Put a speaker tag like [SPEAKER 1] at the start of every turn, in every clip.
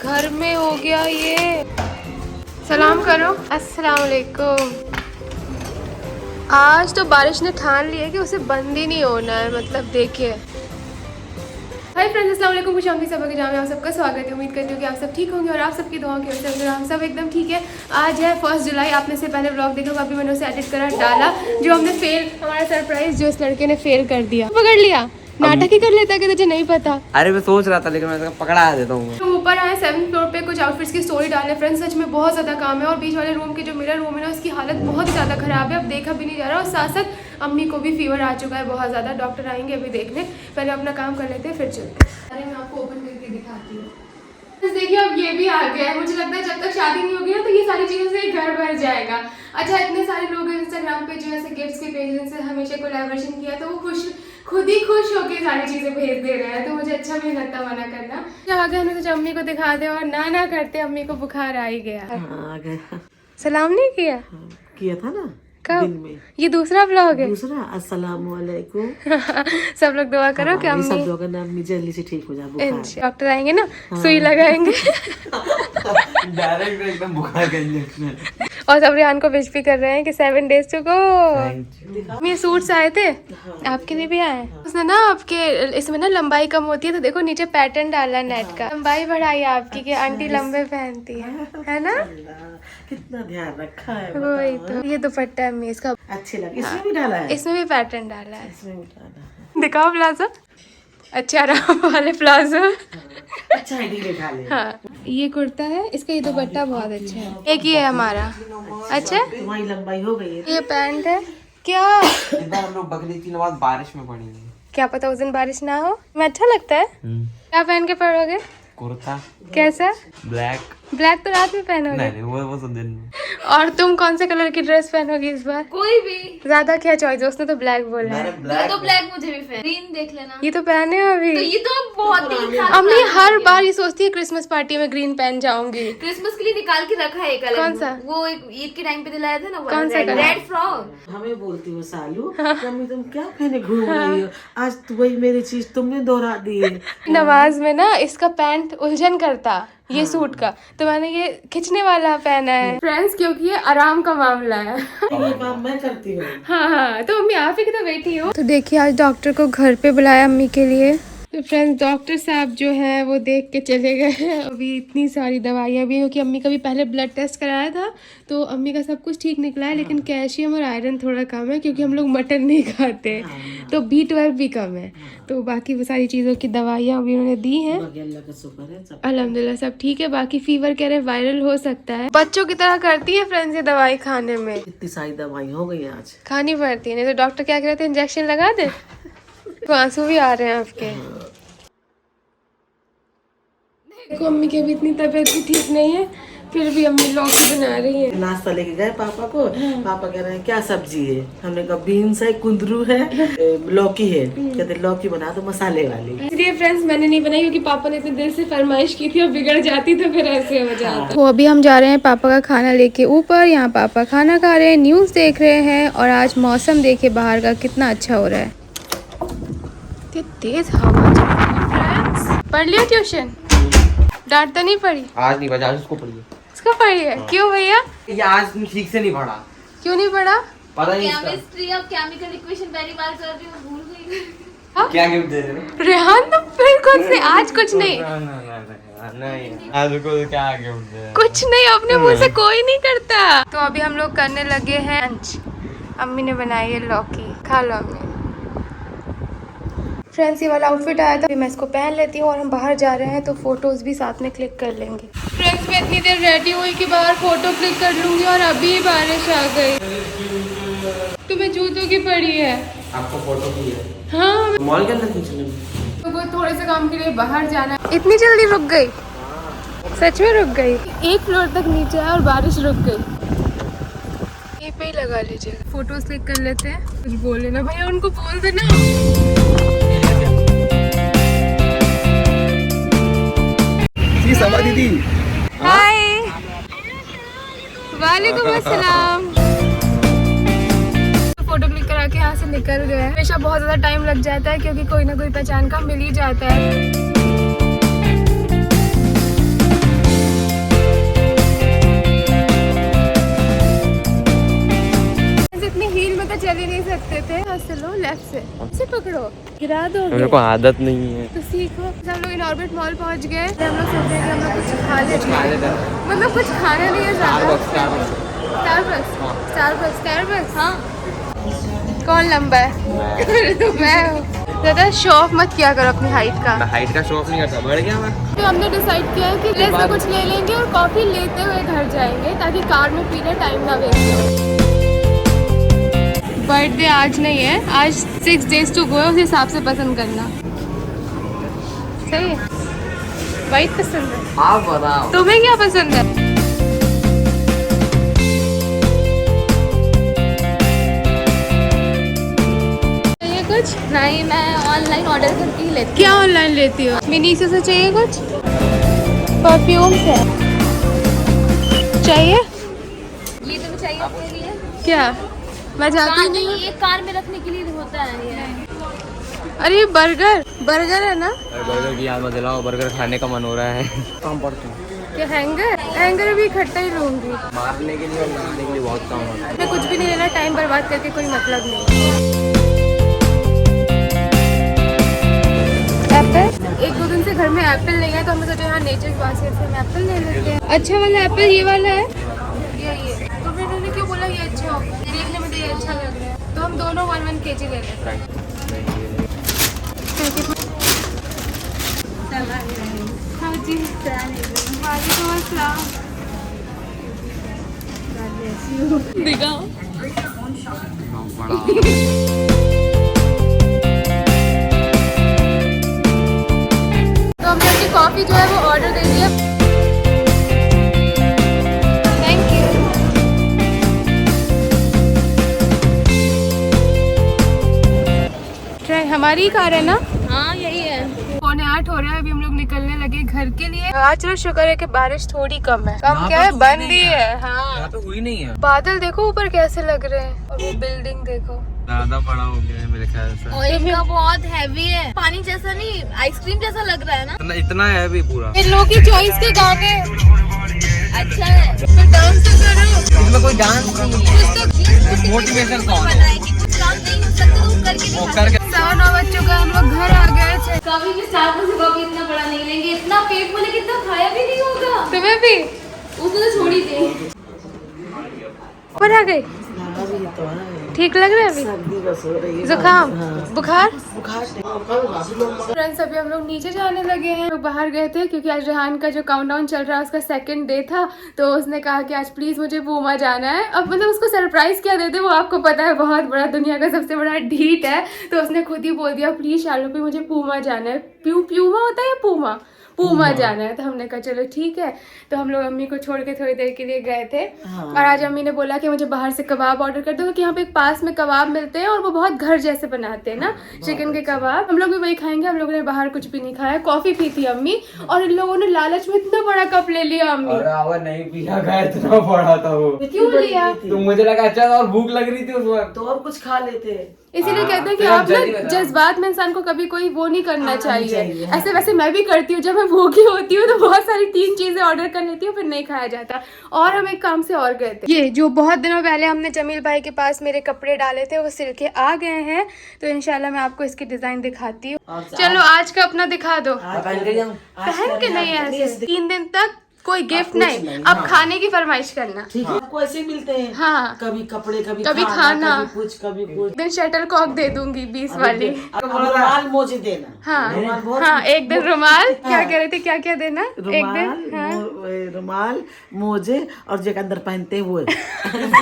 [SPEAKER 1] घर में हो गया ये। सलाम करो। अस्सलाम वालेकुम। आज तो बारिश ने ठान लिया कि उसे बंद ही नहीं होना है, मतलब देखिए। हाय फ्रेंड्स, अस्सलाम वालेकुम। खुश आमदी सब के जामे आप सबका स्वागत है। उम्मीद करती हूँ कि आप सब ठीक होंगे और आप सबकी दुआओं की वजह से हम सब एकदम ठीक है। आज है 1 जुलाई। आपने से पहले व्लॉग देखा, अभी मैंने उसे एडिट करा डाला, जो हमने फेल, हमारा सरप्राइज जो इस लड़के ने फेल कर दिया। पकड़ लिया, नाटक ही कर लेता कि तुझे नहीं पता।
[SPEAKER 2] अरे मैं सोच रहा था लेकिन मैं पकड़ा देता हूँ।
[SPEAKER 1] तो ऊपर आए 7th फ्लोर पे कुछ आउटफिट्स की स्टोरी डालने। फ्रेंड्स सच में बहुत ज़्यादा काम है और बीच वाले रूम के जो मिरर रूम है ना, उसकी हालत बहुत ही ज़्यादा ख़राब है, अब देखा भी नहीं जा रहा। और साथ साथ अम्मी को भी फीवर आ चुका है बहुत ज़्यादा। डॉक्टर आएंगे अभी देखने, पहले अपना काम कर लेते हैं फिर चलते हैं। अरे मैं आपको ओपन करके दिखाती हूँ। देखिए अब ये भी आ गया है। मुझे लगता है जब तक शादी नहीं होगी ना तो ये सारी चीज़ों से घर भर जाएगा। अच्छा, इतने सारे लोग इंस्टाग्राम पे जो ऐसे गिफ्ट्स के पेज से हमेशा कोलैबोरेशन किया, तो वो खुद ही खुश होकर सारी चीजें भेज दे रहे हैं, तो मुझे अच्छा भी लगता मना करना। आगे हमने तो अम्मी को दिखा दे और ना करते अम्मी को बुखार आ ही गया।
[SPEAKER 3] आ गया।
[SPEAKER 1] सलाम नहीं किया?
[SPEAKER 3] किया था ना
[SPEAKER 1] कब?
[SPEAKER 3] दिन में।
[SPEAKER 1] ये दूसरा व्लॉग है।
[SPEAKER 3] दूसरा अस्सलाम वालेकुम।
[SPEAKER 1] सब लोग दुआ करो कि अम्मी
[SPEAKER 3] सब लोग ना अम्मी जल्दी से ठीक हो जाए बुखार।
[SPEAKER 1] डॉक्टर आएंगे ना, सुई लगाएंगे।
[SPEAKER 2] डायरेक्ट एकदम बुखार का इंजेक्शन।
[SPEAKER 1] और सब रेहान को विश भी कर रहे हैं कि 7 days टू गो। ये सूट्स आए थे, आपके लिए भी आए। उसने ना आपके इसमें ना लंबाई कम होती है, तो देखो नीचे पैटर्न डाला नेट का। लंबाई बढ़ाई आपकी कि आंटी लंबे पहनती है ना।
[SPEAKER 3] कितना ध्यान रखा है।
[SPEAKER 1] वही तो। ये दुपट्टा है अम्मी इसका,
[SPEAKER 3] अच्छे लगे। इसमें भी डाला है।
[SPEAKER 1] इसमें भी पैटर्न डाला है।
[SPEAKER 3] इसमें भी डाला है।
[SPEAKER 1] दिखाओ प्लाजो, अच्छे आराम वाले प्लाजो।
[SPEAKER 3] अच्छा है, ढीले ढाले।
[SPEAKER 1] हाँ, ये कुर्ता है, इसका ये दुपट्टा बहुत अच्छा है। एक ही है हमारा। अच्छा,
[SPEAKER 3] तुम्हारी लंबाई हो गई है।
[SPEAKER 1] ये पैंट है क्या?
[SPEAKER 2] इस बार हम लोग बकरीद की नमाज बारिश में पढ़ेंगे।
[SPEAKER 1] क्या पता उस दिन बारिश ना हो। मैं अच्छा लगता है। क्या पहन के पढ़ोगे?
[SPEAKER 2] कुर्ता
[SPEAKER 1] कैसा?
[SPEAKER 2] ब्लैक
[SPEAKER 1] तो रात में पहनोगे।
[SPEAKER 2] नहीं वो तो दिन में।
[SPEAKER 1] और तुम कौन से कलर की ड्रेस पहनोगी इस बार?
[SPEAKER 4] कोई भी।
[SPEAKER 1] ज्यादा क्या चॉइस? उसने तो ब्लैक बोला है।
[SPEAKER 4] ये तो ब्लैक मुझे भी फैन। ग्रीन देख लेना।
[SPEAKER 1] ये तो पहने हो अभी।
[SPEAKER 4] तो ये तो बहुत ही
[SPEAKER 1] अम्मी हर बार ये सोचती है क्रिसमस पार्टी में ग्रीन पहन जाऊंगी।
[SPEAKER 4] क्रिसमस के लिए निकाल के रखा है कलर।
[SPEAKER 1] कौन सा?
[SPEAKER 4] वो एक ईद के टाइम पे दिलाया था ना, वो
[SPEAKER 1] कौन सा कलर?
[SPEAKER 4] Red frock.
[SPEAKER 3] हमें बोलती हो सालू, मम्मी तुम क्या पहने घूम रही हो? आज तो वही मेरी चीज तुमने दोहरा दी है।
[SPEAKER 1] नमाज में ना इसका पैंट उलझन करता, ये सूट का, तो मैंने ये खिंचने वाला पहना है फ्रेंड्स, क्योंकि ये आराम का मामला है।
[SPEAKER 3] ये काम मैं करती हूँ।
[SPEAKER 1] हाँ, तो अम्मी आप ही तो बैठी हो। तो देखिए आज डॉक्टर को घर पे बुलाया अम्मी के लिए। तो फ्रेंड्स डॉक्टर साहब जो है वो देख के चले गए हैं। अभी इतनी सारी दवाइयाँ भी, क्योंकि अम्मी का भी पहले ब्लड टेस्ट कराया था, तो अम्मी का सब कुछ ठीक निकला है, लेकिन कैल्शियम और आयरन थोड़ा कम है, क्योंकि हम लोग मटन नहीं खाते, तो B12 भी कम है। तो बाकी वो सारी चीज़ों की दवाइयाँ अभी उन्होंने दी हैं।
[SPEAKER 3] अल्लाह का शुक्र है, सब
[SPEAKER 1] अल्हम्दुलिल्लाह सब ठीक है। बाकी फीवर कह रहे वायरल हो सकता है। बच्चों की तरह करती है फ्रेंड्स ये दवाई खाने में,
[SPEAKER 3] इतनी सारी दवाई हो गई आज।
[SPEAKER 1] खानी पड़ती है, नहीं तो डॉक्टर क्या कहते हैं इंजेक्शन लगा दे। तो आंसू भी आ रहे हैं आपके। देखो अम्मी की अभी इतनी तबीयत भी ठीक नहीं है, फिर भी अम्मी लौकी बना रही है।
[SPEAKER 3] नाश्ता लेके गए पापा को। पापा कह रहे हैं क्या सब्जी है? हमने कहा बीन्स है, कुंदरू है, लौकी है। कहते लौकी बना दो मसाले वाली।
[SPEAKER 1] इसलिए फ्रेंड्स मैंने नहीं बनाई, क्योंकि पापा ने इतने दिल से फरमाइश की थी और बिगड़ जाती तो फिर ऐसे हो जाता। तो अभी हम जा रहे हैं पापा का खाना लेके ऊपर। यहाँ पापा खाना खा रहे हैं, न्यूज़ देख रहे हैं, और आज मौसम देखे बाहर का कितना अच्छा हो रहा है। तेज हवा चल रही है फ्रेंड्स। पढ़ लिया ट्यूशन? डांट तो नहीं पड़ी?
[SPEAKER 2] आज नहीं बजा, उसको पढ़िए।
[SPEAKER 1] इसको पढ़ी है? क्यों भैया?
[SPEAKER 2] ये आज ठीक से नहीं पढ़ा।
[SPEAKER 1] क्यों नहीं पढ़ा?
[SPEAKER 2] पता नहीं इसका।
[SPEAKER 4] केमिस्ट्री ऑफ केमिकल इक्वेशन पहली बार कर रही हूँ, भूल गई।
[SPEAKER 2] क्या गिफ्ट दे रहे हो?
[SPEAKER 1] रेहान तो फिर खुद से आज कुछ नहीं,
[SPEAKER 2] नहीं आज को क्या गिफ्ट दे रहे हो?
[SPEAKER 1] कुछ नहीं, अपने मुंह से कोई नहीं करता। तो अभी हम लोग करने लगे हैं लंच। अम्मी ने बनाई है लौकी, खा लो अम्मी। फ्रेंड्स ये वाला आउटफिट आया था, मैं इसको पहन लेती हूँ और हम बाहर जा रहे हैं, तो फोटोज भी साथ में क्लिक कर लेंगे। फ्रेंड्स मैं इतनी देर रेडी हुई कि बाहर फोटो क्लिक कर लूंगी, और अभी बारिश आ गई। तुम्हें जूतों की पड़ी है?
[SPEAKER 2] आपको फोटो की है?
[SPEAKER 1] हाँ,
[SPEAKER 2] मॉल के अंदर खींचने में।
[SPEAKER 1] तो वो थोड़े से काम के लिए बाहर जाना है। इतनी जल्दी रुक गई? सच में रुक गई? 1 फ्लोर तक नीचे है और बारिश रुक गई। यहीं पे ही लगा लीजिए, फोटोज क्लिक कर लेते हैं। कुछ बोल लेना भैया, उनको बोल देना।
[SPEAKER 2] समा दीदी
[SPEAKER 1] हाय, वालेकुम अस्सलाम। फोटो क्लिक करा के यहाँ से निकल गए। हमेशा बहुत ज़्यादा टाइम लग जाता है, क्योंकि कोई ना कोई पहचान का मिल ही जाता है। गिरा दो
[SPEAKER 2] मेरे को आदत नहीं है।
[SPEAKER 1] तो सीखो। हम लोग इनऑर्बिट मॉल पहुंच गए। हम लोग सोच रहे हैं कि हम लोग कुछ खा लेते हैं। मतलब कुछ खाना नहीं है ज़्यादा। स्टारबक्स। हाँ। कौन लंबा है? मैं हूँ। ज़्यादा शो ऑफ मत किया करो अपनी हाइट का।
[SPEAKER 2] हाइट का शो ऑफ नहीं करता, बढ़ गया मैं।
[SPEAKER 1] तो हमने डिसाइड किया है कि लेस से कुछ ले लेंगे और कॉफ़ी लेते हुए घर जाएंगे ताकि कार में पीने टाइम ना वेस्ट हो। बर्थडे आज नहीं है, आज 6 days to go है, उस हिसाब से पसंद करना। सही है? वाइट पसंद है?
[SPEAKER 2] आप बताओ
[SPEAKER 1] तुम्हें क्या पसंद है? चाहिए कुछ?
[SPEAKER 4] नहीं, मैं ऑनलाइन ऑर्डर करके ही लेती
[SPEAKER 1] क्या ऑनलाइन लेती हो? मिनीसे से चाहिए कुछ? परफ्यूम से चाहिए?
[SPEAKER 4] हूँ। ये तो चाहिए आपके लिए।
[SPEAKER 1] क्या? मैं जाती
[SPEAKER 4] कार
[SPEAKER 1] नहीं
[SPEAKER 4] नहीं,
[SPEAKER 1] हूँ।
[SPEAKER 4] ये कार में रखने के लिए होता है ये।
[SPEAKER 1] अरे ये बर्गर है ना?
[SPEAKER 2] बर्गर की याद मत दिलाओ, बर्गर खाने का मन हो रहा है। काम पड़ते हैं
[SPEAKER 1] क्या हैंगर भी इकट्ठा ही लूंगी।
[SPEAKER 2] मारने के लिए और मारने के लिए बहुत काम होता है।
[SPEAKER 1] मैं कुछ भी नहीं लेना, टाइम बर्बाद करके कोई मतलब नहीं। एप्पल 1-2 दिन से घर में एप्पल नहीं है तो हमने सोचा यहाँ नेचर बास्केट से हम एप्पल ले लेते हैं। अच्छा वाला एप्पल ये वाला है? ये तो फिर उन्होंने क्यों बोला ये अच्छा हो? देखने में तो ये अच्छा लग रहा है, तो हम दोनों 1-1 kg ले लेते हैं। हाँ जी, वालेकुम अस्सलाम। दिखाओ। तो हमने अपनी कॉफ़ी जो है वो ऑर्डर दे दिया। Thank you. हमारी ही कार है ना?
[SPEAKER 4] हाँ, यही है।
[SPEAKER 1] 7:45 हो रहा है, अभी हम लोग निकलने लगे घर के लिए। आज चलो शुक्र है कि बारिश थोड़ी कम है। कम क्या है, बंद ही है। हाँ,
[SPEAKER 2] यहाँ पे हुई नहीं है।
[SPEAKER 1] बादल देखो ऊपर कैसे लग रहे हैं और वो बिल्डिंग देखो।
[SPEAKER 2] ज्यादा बड़ा हो गया है मेरे ख्याल से।
[SPEAKER 4] और इनका बहुत हैवी है, पानी जैसा नहीं, आइसक्रीम जैसा लग रहा है ना।
[SPEAKER 2] इतना है भी पूरा।
[SPEAKER 1] इन लोगों की चॉइस के गाने
[SPEAKER 4] अच्छा है।
[SPEAKER 1] फिर डांस तो करो।
[SPEAKER 2] इसमें कोई डांस नहीं है, मोटिवेशन सॉन्ग है।
[SPEAKER 4] बताए कि कुछ काम नहीं हो सकता तो करके
[SPEAKER 2] वो
[SPEAKER 4] दिखा।
[SPEAKER 2] करके
[SPEAKER 1] 9:15 बज चुका है, हम लोग घर आ गए थे।
[SPEAKER 4] कभी भी स्टार्टअप से कभी इतना बड़ा नहीं लेंगे, इतना पेट में कितना खाया भी नहीं होगा।
[SPEAKER 1] तुम्हें भी
[SPEAKER 4] उसने तो छोड़ी थी।
[SPEAKER 1] ऊपर आ गई?
[SPEAKER 3] अभी तो है।
[SPEAKER 1] ठीक लग रहा है अभी?
[SPEAKER 3] सर्दी बस हो रही है।
[SPEAKER 1] जुकाम? बुखार?
[SPEAKER 3] बुखार
[SPEAKER 1] फ्रेंड्स अभी हम लोग नीचे जाने लगे हैं। लोग बाहर गए थे क्योंकि आज रेहान का जो काउंटडाउन चल रहा है उसका 2nd डे था, तो उसने कहा कि आज प्लीज मुझे पूमा जाना है। अब मतलब उसको सरप्राइज क्या देते वो आपको पता है, बहुत बड़ा, दुनिया का सबसे बड़ा ढीठ है, तो उसने खुद ही बोल दिया प्लीज शालू मुझे पूमा जाना है। प्यूमा होता है या पूमा जाना है। तो हमने कहा चलो ठीक है। तो हम लोग अम्मी को छोड़ के थोड़ी देर के लिए गए थे। और आज अम्मी ने बोला कि मुझे बाहर से कबाब ऑर्डर कर दो क्योंकि यहाँ पे एक पास में कबाब मिलते हैं और वो बहुत घर जैसे बनाते हैं ना, चिकन के कबाब। हम लोग भी वही खाएंगे। हम लोगों ने बाहर कुछ भी नहीं खाया, कॉफी पी थी अम्मी, और इन लोगों ने लालच में इतना बड़ा कप ले लिया अम्मी।
[SPEAKER 2] नहीं पिया गया, इतना बड़ा था वो।
[SPEAKER 1] क्यों लिया?
[SPEAKER 2] तो मुझे लगा अच्छा था और भूख लग रही थी उस वक्त।
[SPEAKER 3] तो और कुछ खा लेते।
[SPEAKER 1] इसीलिए कहते हैं कि
[SPEAKER 2] फिर
[SPEAKER 1] आप
[SPEAKER 2] जल्दी
[SPEAKER 1] ना
[SPEAKER 2] बताओ।
[SPEAKER 1] जज्बात में इंसान को कभी कोई वो नहीं करना
[SPEAKER 3] हाँ,
[SPEAKER 1] चाहिए।
[SPEAKER 3] चाहिए।
[SPEAKER 1] ऐसे वैसे मैं भी करती हूँ, जब मैं भूखी होती हूँ तो बहुत सारी 3 चीजें ऑर्डर कर लेती हूँ, फिर नहीं खाया जाता। और हम एक काम से और गए थे, ये जो बहुत दिनों पहले हमने जमील भाई के पास मेरे कपड़े डाले थे वो सिल के आ गए हैं, तो इंशाल्लाह मैं आपको इसकी डिजाइन दिखाती हूँ। चलो आज का अपना दिखा दो। पहन के नहीं है ऐसे 3 दिन तक कोई गिफ्ट नहीं। अब खाने की फरमाइश करना,
[SPEAKER 3] ठीक है, आपको ऐसे ही मिलते हैं।
[SPEAKER 1] हाँ,
[SPEAKER 3] कभी कपड़े, कभी
[SPEAKER 1] खाना,
[SPEAKER 3] कभी कुछ।
[SPEAKER 1] दिन शटल कॉक दे दूंगी 20 वाली।
[SPEAKER 3] रुमाल मोजे देना।
[SPEAKER 1] हाँ
[SPEAKER 3] बहुत
[SPEAKER 1] हाँ, एक दिन रुमाल, क्या कह रहे थे, क्या क्या देना एक दिन?
[SPEAKER 3] रुमाल, रुमाल, मोजे और जो अंदर पहनते हैं वो।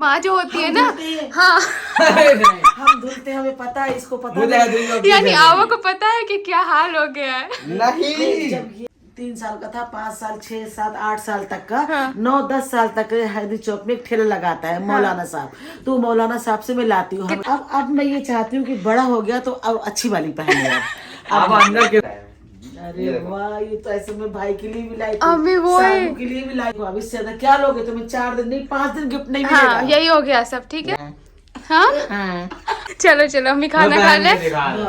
[SPEAKER 1] माँ जो होती है ना, हाँ
[SPEAKER 3] हम धुलते हैं, हमें पता है, इसको पता है।
[SPEAKER 1] यानी आवो को पता है कि क्या हाल हो गया है।
[SPEAKER 2] नहीं,
[SPEAKER 3] जब ये 3 साल का था, 5 साल, 6, 7, 8 साल तक का, 9-10 साल तक हैदरी चौक में एक ठेला लगाता है मौलाना साहब, तो मौलाना साहब से मैं लाती हूँ। अब मैं ये चाहती हूँ कि बड़ा हो गया तो अब अच्छी वाली पहने।
[SPEAKER 2] अब अंदर के
[SPEAKER 3] अरे वाह, ये तो ऐसे में भाई के लिए भी लाई थी,
[SPEAKER 1] अभी वो है।
[SPEAKER 3] सानू के लिए भी लाई थी। अब इससे ज्यादा क्या लोगे तुम्हें? 4 दिन नहीं, 5 दिन गिफ्ट नहीं
[SPEAKER 1] हाँ
[SPEAKER 3] मिलेगा।
[SPEAKER 1] यही हो गया सब, ठीक है। हाँ चलो चलो अम्मी खाना खा ले।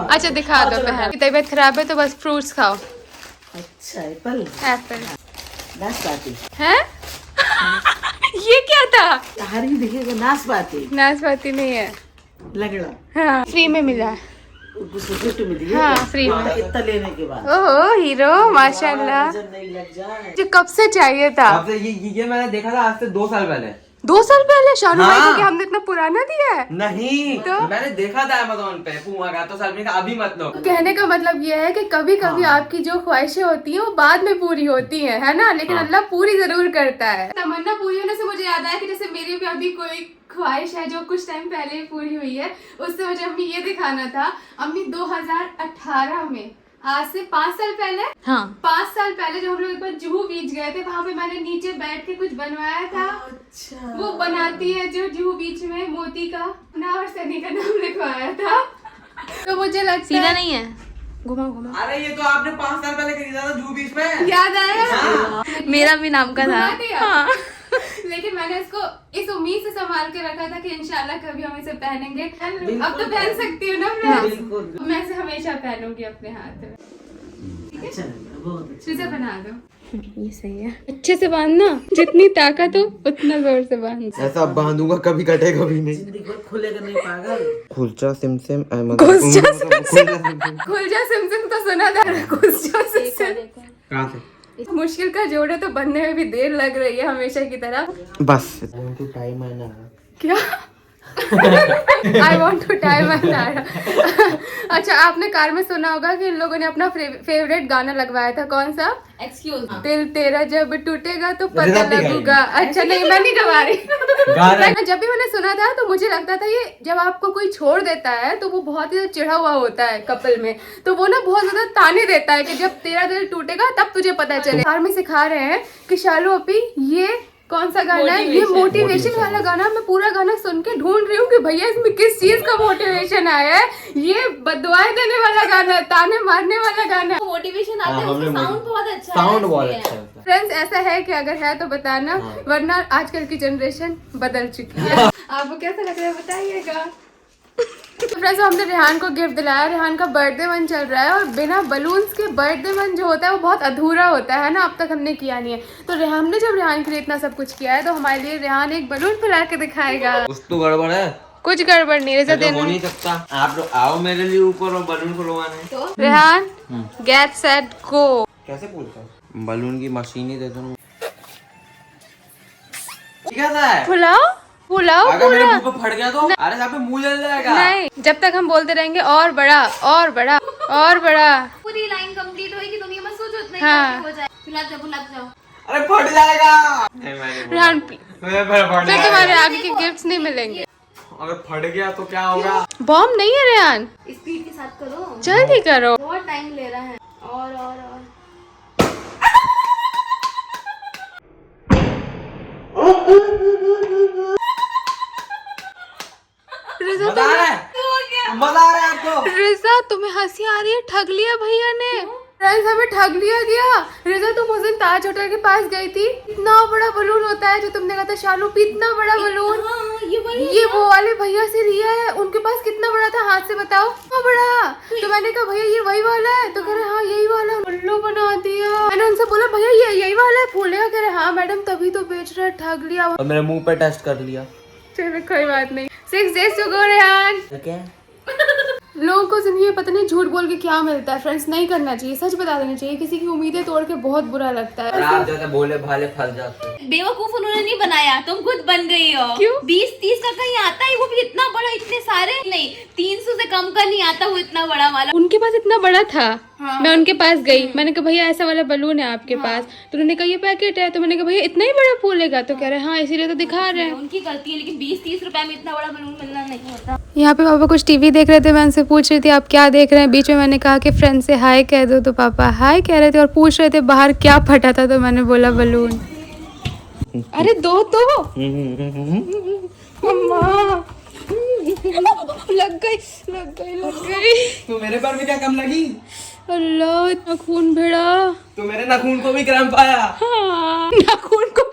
[SPEAKER 1] अच्छा दिखा दो पहन। तबीयत खराब है तो बस फ्रूट्स खाओ।
[SPEAKER 3] अच्छा एप्पल नाशपाती
[SPEAKER 1] है। ये क्या था?
[SPEAKER 3] हरी देखिएगा, नाशपाती
[SPEAKER 1] नाशपाती नहीं है,
[SPEAKER 3] लगड़ा।
[SPEAKER 1] हाँ फ्री में मिला है।
[SPEAKER 3] गिफ्ट मिली है
[SPEAKER 1] हाँ,
[SPEAKER 3] क्या?
[SPEAKER 1] फ्री में।
[SPEAKER 3] तो इतना लेने के बाद
[SPEAKER 1] ओहो हीरो माशाल्लाह।
[SPEAKER 3] नजर नहीं लग जाए।
[SPEAKER 1] जो कब से चाहिए था?
[SPEAKER 2] अब से ये मैंने देखा था आज से 2 साल पहले।
[SPEAKER 1] 2 साल पहले शानू भाई को
[SPEAKER 2] हाँ।
[SPEAKER 1] क्या हमने इतना पुराना दिया है?
[SPEAKER 2] नहीं
[SPEAKER 1] तो?
[SPEAKER 2] मैंने देखा था अमेज़न पे पूमा का, तो सलमी का अभी मत लो।
[SPEAKER 1] कहने का मतलब ये है कि कभी कभी आपकी जो ख्वाहिशें होती हैं वो बाद में पूरी होती हैं, है ना? लेकिन अल्लाह पूरी जरूर करता है। तमन्ना पूरी होने से मुझे याद आया कि जैसे मेरी भी अभी कोई ख्वाहिश है जो कुछ टाइम पहले ही पूरी हुई है। उससे मुझे अम्मी ये दिखाना था। अम्मी 2018 में, आज से 5 साल पहले,
[SPEAKER 4] हाँ
[SPEAKER 1] 5 साल पहले जब हम लोग एक बार जुहू बीच गए थे, वहाँ पे मैंने नीचे बैठ के कुछ बनवाया था।
[SPEAKER 3] अच्छा
[SPEAKER 1] वो बनाती है जो जुहू बीच में मोती का ना और सनी का नाम लिखवाया था। तो मुझे लगता
[SPEAKER 4] सीधा
[SPEAKER 1] है
[SPEAKER 4] नहीं है, घुमा घुमा।
[SPEAKER 2] अरे ये तो आपने 5 साल पहले खरीदा था जू बीच में।
[SPEAKER 1] याद आया।
[SPEAKER 2] हाँ।
[SPEAKER 4] मेरा भी नाम का था।
[SPEAKER 1] घुमा दिया।
[SPEAKER 4] हाँ।
[SPEAKER 1] लेकिन मैंने इसको इस उम्मीद से संभाल के रखा था कि इंशाल्लाह कभी हम इसे पहनेंगे। अब तो
[SPEAKER 3] बिल्कुल
[SPEAKER 1] पहन सकती हूँ ना फ्रेंड्स।
[SPEAKER 3] बिल्कुल।
[SPEAKER 1] मैं इसे हमेशा पहनूंगी अपने हाथ में।
[SPEAKER 3] अच्छा लगा, बहुत अच्छा।
[SPEAKER 1] इसे बना दो।
[SPEAKER 4] ये सही है।
[SPEAKER 1] अच्छे से बांधना, जितनी ताकत हो उतना जोर से बांध।
[SPEAKER 2] ऐसा बांधूंगा कभी कटे कभी नहीं।
[SPEAKER 3] जिंदगी भर खुलेगा नहीं पागल।
[SPEAKER 2] खुलचा सिमसिम
[SPEAKER 1] खुल जा सिमसिम तो सुना था। खुल जा सिमसिम।
[SPEAKER 2] कहाँ से?
[SPEAKER 1] मुश्किल का जोड़ है तो बनने में भी देर लग रही है हमेशा की तरह।
[SPEAKER 2] बस टाइम है ना।
[SPEAKER 1] क्या? I want to tie my नारा। अच्छा आपने कार में सुना होगा कि इन लोगों ने अपना फेवरेट गाना लगवाया था। कौन सा?
[SPEAKER 4] एक्सक्यूज।
[SPEAKER 1] दिल तेरा जब टूटेगा तो पता
[SPEAKER 2] रिजब भी
[SPEAKER 1] लगूगा। अच्छा नहीं, मैं नहीं गवा रही।
[SPEAKER 2] गा रहे।
[SPEAKER 1] मैं जब भी मैंने सुना था तो मुझे लगता था ये जब आपको कोई छोड़ देता है तो वो बहुत ही चिढ़ा हुआ होता है कपल में, तो वो ना बहुत ज्यादा ताने देता है कि जब तेरा दिल टूटेगा तब तुझे पता चले। कार में सिखा रहे हैं कि शालू अपी ये कौन सा गाना है? ये मोटिवेशन वाला गाना। मैं पूरा गाना सुन के ढूंढ रही हूँ कि भैया इसमें किस चीज का मोटिवेशन आया है। ये बददुआएं देने वाला गाना है, ताने मारने वाला गाना है।
[SPEAKER 4] मोटिवेशन आता है,
[SPEAKER 2] हाँ,
[SPEAKER 4] उसका
[SPEAKER 2] हमने
[SPEAKER 4] साउंड बहुत अच्छा है।
[SPEAKER 2] साउंड बहुत
[SPEAKER 4] इसलिए।
[SPEAKER 2] अच्छा है।
[SPEAKER 1] फ्रेंड्स ऐसा है कि अगर है तो बताना, वरना आजकल की जनरेशन बदल चुकी है। आपको कैसा लग रहा है बताइएगा। तो फ्रेंड्स हमने रेहान को गिफ्ट दिलाया। रेहान का बर्थडे मन चल रहा है और बिना बलून्स के बर्थडे मन जो होता है वो बहुत अधूरा होता है ना। अब तक हमने किया नहीं है, तो रेहान ने जब रेहान के लिए इतना सब कुछ किया है तो हमारे लिए रेहान एक बलून फैला के दिखाएगा।
[SPEAKER 2] कुछ तो गड़बड़ है।
[SPEAKER 1] कुछ गड़बड़ नहीं है,
[SPEAKER 2] ऐसा
[SPEAKER 1] देना
[SPEAKER 2] हो नहीं सकता। आप लोग आओ मेरे लिए ऊपर और बलून खुलवाने।
[SPEAKER 1] Rehan get set go.
[SPEAKER 2] कैसे बोलता? बलून की मशीन ही दे दो। कैसा है?
[SPEAKER 1] फुलाओ फुलाओ
[SPEAKER 2] अगर मेरे
[SPEAKER 1] पूरा।
[SPEAKER 2] मुंह पे फट गया तो अरे यहाँ पे मुंह जल जाएगा।
[SPEAKER 1] नहीं, जब तक हम बोलते रहेंगे और बड़ा और बड़ा और बड़ा।
[SPEAKER 4] पूरी लाइन कंप्लीट होगी, तुम ये मत सोचो इतना ही
[SPEAKER 1] हाँ।
[SPEAKER 4] हो जाए। बुला जाओ।
[SPEAKER 2] अरे फट जाएगा। नहीं, मैंने बोला।
[SPEAKER 1] रेहान
[SPEAKER 2] मेरे पे फट
[SPEAKER 1] फिर
[SPEAKER 2] जाएगा।
[SPEAKER 1] तुम्हारे आगे के गिफ्ट्स नहीं मिलेंगे।
[SPEAKER 2] अगर फट गया तो क्या होगा?
[SPEAKER 1] बॉम्ब नहीं है रेहान,
[SPEAKER 4] स्पीड के साथ करो,
[SPEAKER 1] जल्दी करो।
[SPEAKER 4] बहुत टाइम ले रहा है। और
[SPEAKER 1] रिजा
[SPEAKER 2] मजा आ रहा है? मजा आ रहा है आपको?
[SPEAKER 1] रिजा तुम्हें हंसी आ रही है? ठग लिया भैया ने। फ्रेंड्स हमें ठग लिया गया। रिजा तुम उस दिन ताज होटल के पास गई थी, इतना बड़ा बलून होता है जो तुमने कहा था शालू पी, इतना बड़ा बलून ये वो वाले भैया से लिया है। उनके पास कितना बड़ा था हाथ से बताओ? कितना बड़ा। तो मैंने कहा भैया ये वही वाला है, तो कह रहे हाँ यही वाला। उल्लू बना दिया। मैंने उनसे बोला भैया ये यही वाला है फूलेगा? कह रहे हाँ मैडम तभी तो बेच रहा है, ठग लिया।
[SPEAKER 2] और मेरे मुंह पे टेस्ट कर लिया।
[SPEAKER 1] चलो कोई बात नहीं। 6 days to go रेहान।
[SPEAKER 2] क्या?
[SPEAKER 1] लोगों को जिंदगी में पता नहीं झूठ बोल के क्या मिलता है। फ्रेंड्स नहीं करना चाहिए, सच बता देना चाहिए। किसी की उम्मीदें तोड़ के बहुत बुरा लगता है।
[SPEAKER 2] आप जैसे भोले भाले फल जाते हैं।
[SPEAKER 4] बेवकूफ उन्होंने नहीं बनाया, तुम खुद बन गई हो।
[SPEAKER 1] क्यों?
[SPEAKER 4] 20-30 का कहीं आता है, वो भी इतना बड़ा, इतने सारे नहीं। 300 से कम का नहीं आता वो इतना बड़ा वाला।
[SPEAKER 1] उनके पास इतना बड़ा था।
[SPEAKER 4] हाँ।
[SPEAKER 1] मैं उनके पास गई, मैंने कहा भैया ऐसा वाला बलून है आपके पास? तो उन्होंने कहा ये पैकेट है। तो मैंने कहा भैया इतना ही बड़ा फूलेगा? तो कह रहे हाँ इसीलिए तो दिखा रहे हैं।
[SPEAKER 4] उनकी गलती है, लेकिन 20-30 रुपए में इतना बड़ा बलून मिलना नहीं होता।
[SPEAKER 1] यहाँ पे पापा कुछ टीवी देख रहे थे, मैं उनसे पूछ रही थी आप क्या देख रहे हैं। बीच में मैंने कहा कि फ्रेंड से हाय कह दो, तो पापा हाय कह रहे थे और पूछ रहे थे बाहर क्या फटा था। तो मैंने बोला बलून। अरे दो तो मम्मा। लग गई।
[SPEAKER 2] तो मेरे पैर में क्या कम लगी?
[SPEAKER 1] अल्लाह इतना खून भिड़ा।
[SPEAKER 2] तो मेरे नाखून को भी क्रैम्प आया।
[SPEAKER 1] हाँ, नाखून को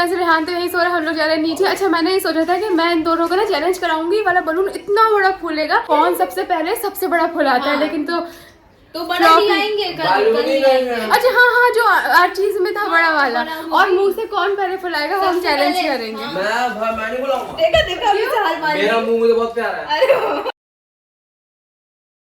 [SPEAKER 1] रेहान तो यही सो रहा है, हम लोग जा रहे हैं नीचे। अच्छा मैंने ये सोचा था कि मैं इन दोनों को ना चैलेंज कराऊंगी, वाला बलून इतना बड़ा फूलेगा, कौन सबसे पहले सबसे बड़ा फुलाता है। लेकिन तो
[SPEAKER 4] तो बड़ा नहीं आएंगे कल नहीं आएंगे।
[SPEAKER 1] अच्छा हाँ हाँ, जो हर चीज में था बड़ा वाला, और मुंह से कौन पहले फुलाएगा वो हम चैलेंज करेंगे।
[SPEAKER 2] मैं नहीं बुलाऊंगा,
[SPEAKER 4] देखा अभी से हाल मारे।
[SPEAKER 2] मेरा मुंह मुझे बहुत प्यारा है।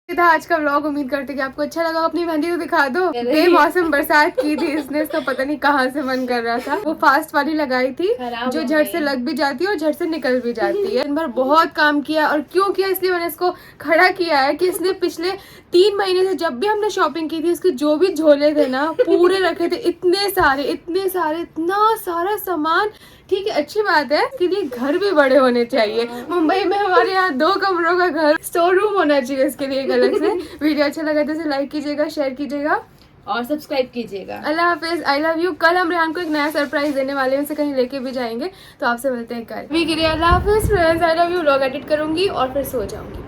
[SPEAKER 1] था आज का व्लॉग। उम्मीद करते कि आपको अच्छा लगा। अपनी मेहंदी तो दिखा दो। बेमौसम बरसात की थी इसने, इसका पता नहीं कहाँ से मन कर रहा था। वो फास्ट वाली लगाई थी जो झट से लग भी जाती है और झट से निकल भी जाती है। दिन भर बहुत काम किया, और क्यों किया इसलिए मैंने इसको खड़ा किया है कि इसने पिछले 3 महीने से जब भी हमने शॉपिंग की थी उसके जो भी झोले थे ना पूरे रखे थे, इतने सारे इतना सारा सामान। ठीक है, अच्छी बात है, इसके लिए घर भी बड़े होने चाहिए। मुंबई में हमारे यहाँ 2 कमरों का घर, स्टोर रूम होना चाहिए इसके लिए एक अलग से। वीडियो अच्छा लगा तो इसे लाइक कीजिएगा, शेयर कीजिएगा
[SPEAKER 4] और सब्सक्राइब कीजिएगा।
[SPEAKER 1] अल्लाह हाफिज, आई लव यू। कल हम रेहान को एक नया सरप्राइज देने वाले हैं, उसे कहीं लेके भी जाएंगे, तो आपसे मिलते हैं कल। अभी के लिए अल्लाह हाफिज friends, I love you. Vlog edit करूंगी और फिर सो जाऊंगी।